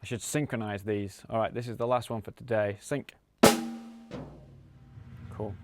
I should synchronize these. All right, this is the last one for today. Sync. Cool.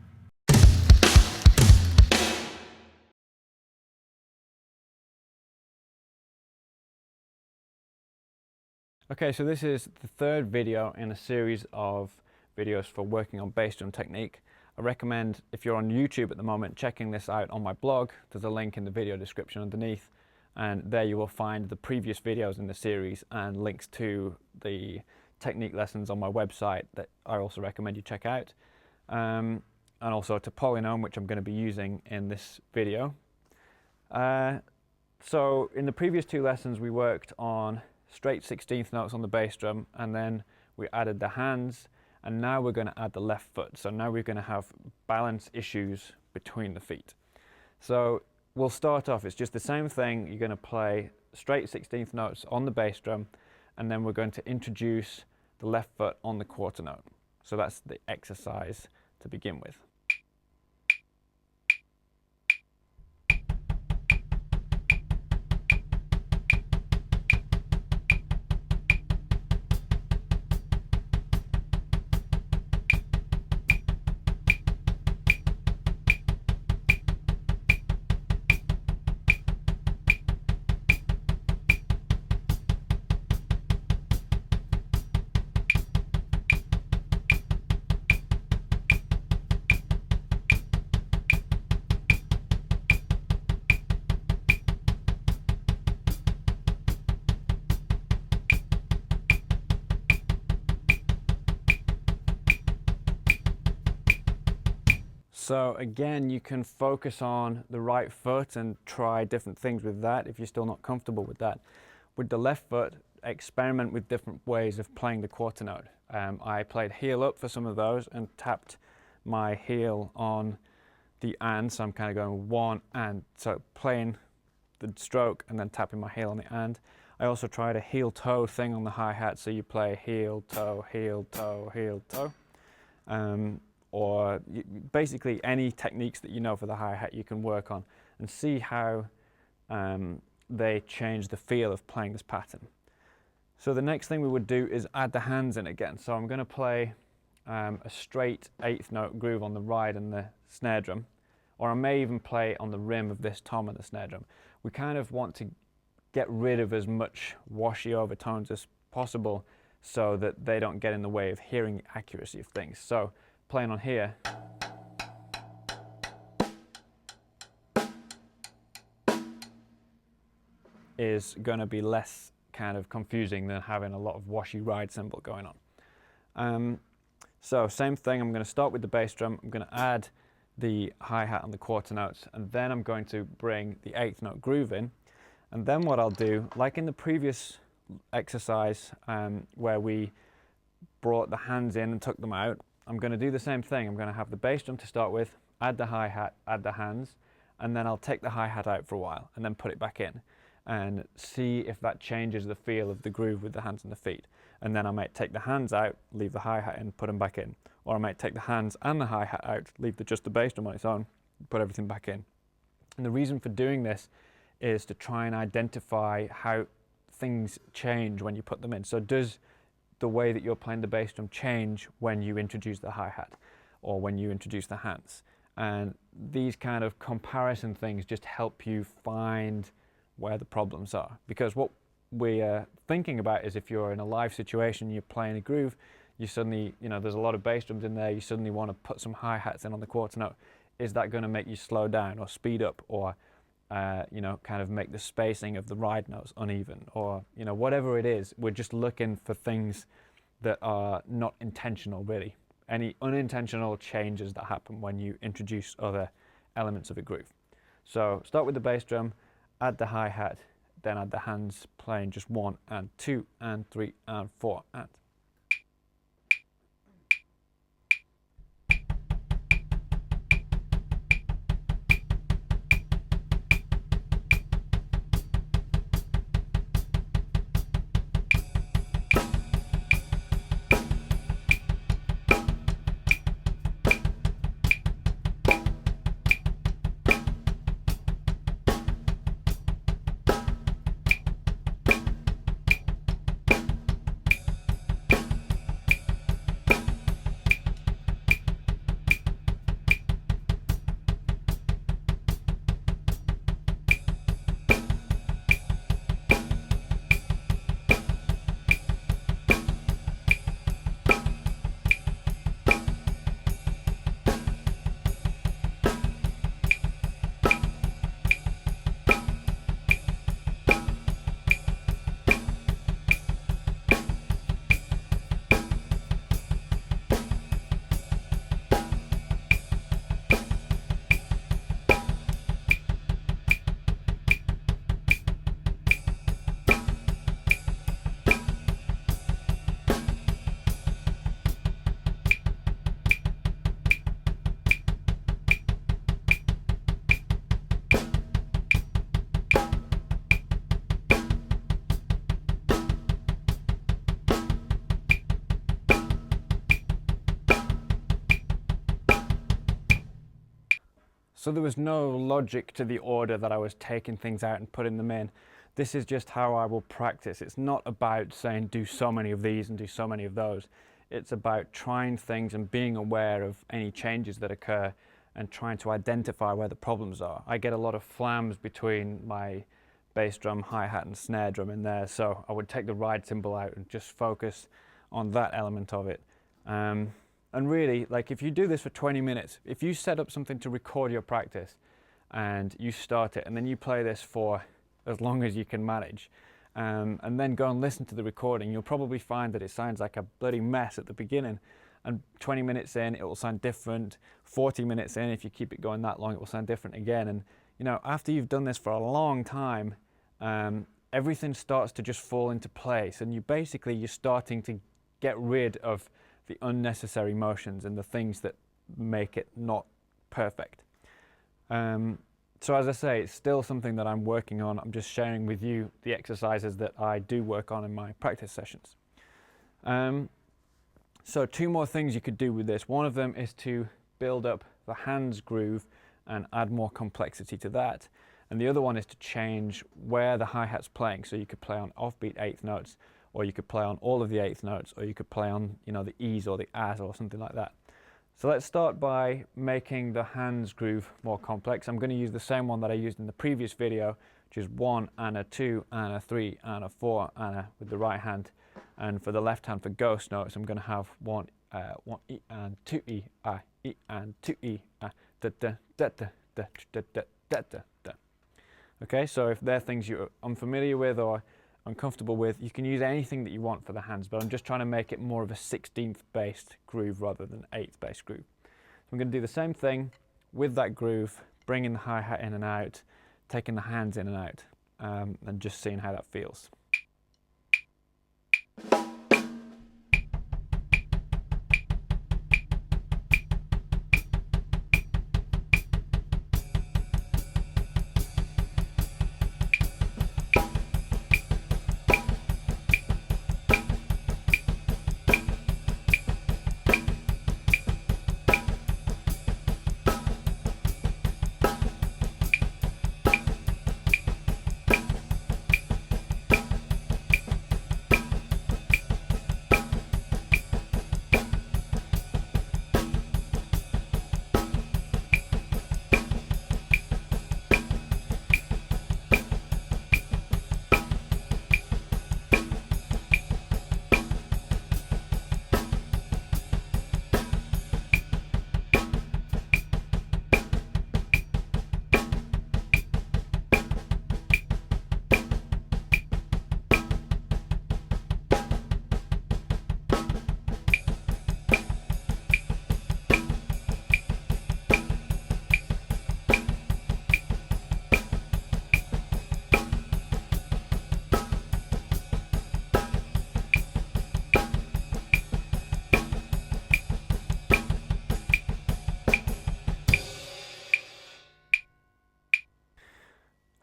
Okay, so this is the third video in a series of videos for working on bass drum technique. I recommend, if you're on YouTube at the moment, checking this out on my blog. There's a link in the video description underneath, and there you will find the previous videos in the series and links to the technique lessons on my website that I also recommend you check out. And also to Polynome, which I'm going to be using in this video. So in the previous two lessons we worked on straight 16th notes on the bass drum, and then we added the hands, and now we're going to add the left foot. So now we're going to have balance issues between the feet. So we'll start off, it's just the same thing. You're going to play straight 16th notes on the bass drum, and then we're going to introduce the left foot on the quarter note. So that's the exercise to begin with. So again, you can focus on the right foot and try different things with that if you're still not comfortable with that. With the left foot, experiment with different ways of playing the quarter note. I played heel up for some of those and tapped my heel on the and, so I'm kind of going one and, so playing the stroke and then tapping my heel on the and. I also tried a heel toe thing on the hi-hat, so you play heel, toe, heel, toe, heel, toe. Or basically any techniques that you know for the hi-hat you can work on and see how they change the feel of playing this pattern. So the next thing we would do is add the hands in again. So I'm going to play a straight 8th note groove on the ride and the snare drum, or I may even play on the rim of this tom and the snare drum. We kind of want to get rid of as much washy overtones as possible so that they don't get in the way of hearing the accuracy of things. So playing on here, is going to be less kind of confusing than having a lot of washy ride cymbal going on. So same thing, I'm going to start with the bass drum, I'm going to add the hi-hat and the quarter notes, and then I'm going to bring the 8th note groove in. And then what I'll do, like in the previous exercise where we brought the hands in and took them out, I'm going to do the same thing. I'm going to have the bass drum to start with, add the hi-hat, add the hands, and then I'll take the hi-hat out for a while and then put it back in and see if that changes the feel of the groove with the hands and the feet. And then I might take the hands out, leave the hi-hat in, put them back in. Or I might take the hands and the hi-hat out, leave just the bass drum on its own, put everything back in. And the reason for doing this is to try and identify how things change when you put them in. So does the way that you're playing the bass drum change when you introduce the hi-hat or when you introduce the hands? And these kind of comparison things just help you find where the problems are. Because what we're thinking about is if you're in a live situation, you're playing a groove, you suddenly, there's a lot of bass drums in there, you suddenly want to put some hi-hats in on the quarter note. Is that going to make you slow down or speed up or kind of make the spacing of the ride notes uneven, or whatever it is? We're just looking for things that are not intentional, really. Any unintentional changes that happen when you introduce other elements of a groove. So start with the bass drum, add the hi-hat, then add the hands, playing just 1 and 2 and 3 and 4 and. So there was no logic to the order that I was taking things out and putting them in. This is just how I will practice. It's not about saying do so many of these and do so many of those. It's about trying things and being aware of any changes that occur and trying to identify where the problems are. I get a lot of flams between my bass drum, hi-hat and snare drum in there, so I would take the ride cymbal out and just focus on that element of it. And really, like, if you do this for 20 minutes, if you set up something to record your practice and you start it and then you play this for as long as you can manage, and then go and listen to the recording, you'll probably find that it sounds like a bloody mess at the beginning. And 20 minutes in, it will sound different. 40 minutes in, if you keep it going that long, it will sound different again. And you know, after you've done this for a long time, everything starts to just fall into place, and you're starting to get rid of the unnecessary motions and the things that make it not perfect. So as I say, it's still something that I'm working on. I'm just sharing with you the exercises that I do work on in my practice sessions. So 2 more things you could do with this. One of them is to build up the hands groove and add more complexity to that. And the other one is to change where the hi-hat's playing. So you could play on offbeat 8th notes, or you could play on all of the 8th notes, or you could play on, you know, the E's or the A's or something like that. So let's start by making the hands groove more complex. I'm going to use the same one that I used in the previous video, which is 1 and a 2 and a 3 and a 4 and a with the right hand. And for the left hand for ghost notes, I'm going to have 1 E and 2 E, E and 2 E, da da da da da da da da da da. Okay, so if they're things you're unfamiliar with or uncomfortable with, you can use anything that you want for the hands, but I'm just trying to make it more of a 16th based groove rather than 8th based groove. So I'm going to do the same thing with that groove, bringing the hi-hat in and out, taking the hands in and out, and just seeing how that feels.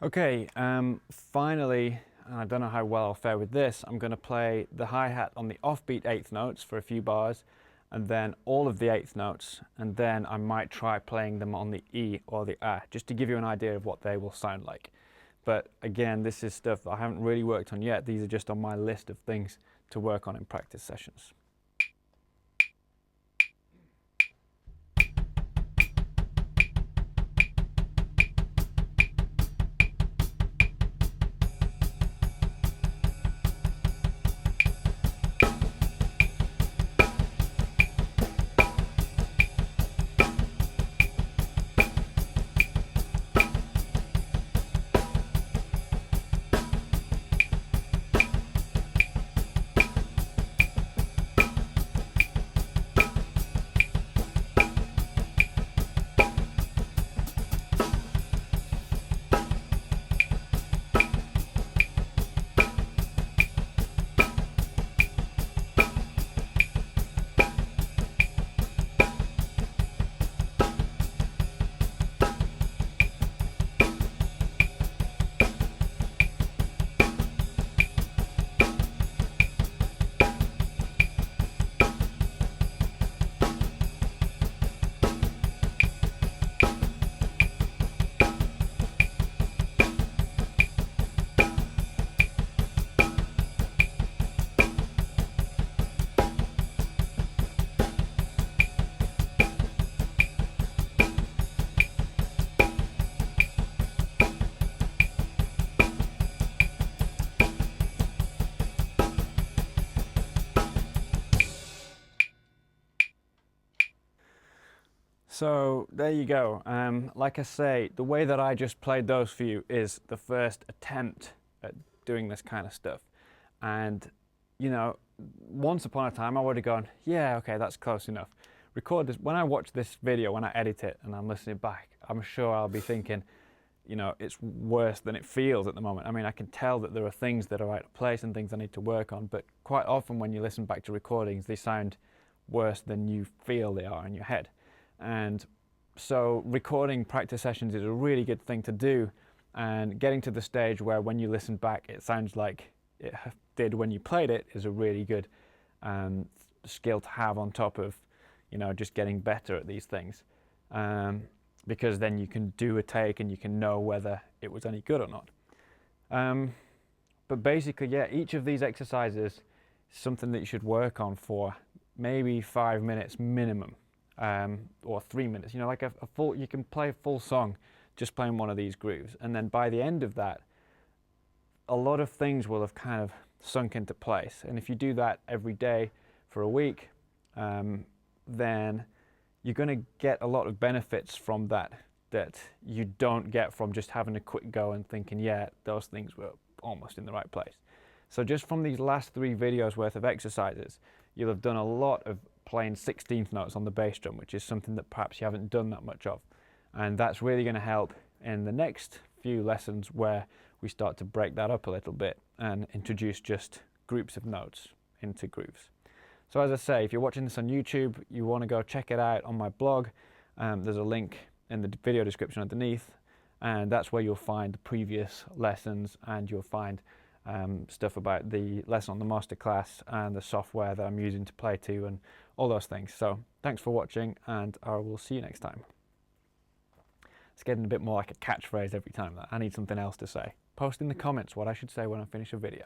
Okay, finally, I don't know how well I'll fare with this, I'm going to play the hi-hat on the offbeat 8th notes for a few bars, and then all of the 8th notes, and then I might try playing them on the E or the A, just to give you an idea of what they will sound like. But again, this is stuff that I haven't really worked on yet. These are just on my list of things to work on in practice sessions. So there you go. Like I say, the way that I just played those for you is the first attempt at doing this kind of stuff. And, you know, once upon a time I would have gone, yeah, okay, that's close enough. Record this. When I watch this video, when I edit it and I'm listening back, I'm sure I'll be thinking, you know, it's worse than it feels at the moment. I mean, I can tell that there are things that are out of place and things I need to work on, but quite often when you listen back to recordings, they sound worse than you feel they are in your head. And so recording practice sessions is a really good thing to do, and getting to the stage where when you listen back it sounds like it did when you played it is a really good skill to have on top of, you know, just getting better at these things, because then you can do a take and you can know whether it was any good or not. But basically, yeah, each of these exercises is something that you should work on for maybe 5 minutes minimum, or 3 minutes. You know, like you can play a full song just playing one of these grooves, and then by the end of that, a lot of things will have kind of sunk into place. And if you do that every day for a week, then you're going to get a lot of benefits from that you don't get from just having a quick go and thinking, yeah, those things were almost in the right place. So just from these last 3 videos worth of exercises, you'll have done a lot of playing 16th notes on the bass drum, which is something that perhaps you haven't done that much of. And that's really going to help in the next few lessons where we start to break that up a little bit and introduce just groups of notes into grooves. So as I say, if you're watching this on YouTube, you want to go check it out on my blog. There's a link in the video description underneath, and that's where you'll find the previous lessons, and you'll find stuff about the lesson on the masterclass and the software that I'm using to play to and all those things. So thanks for watching, and I will see you next time. It's getting a bit more like a catchphrase every time. That I need something else to say. Post in the comments what I should say when I finish a video.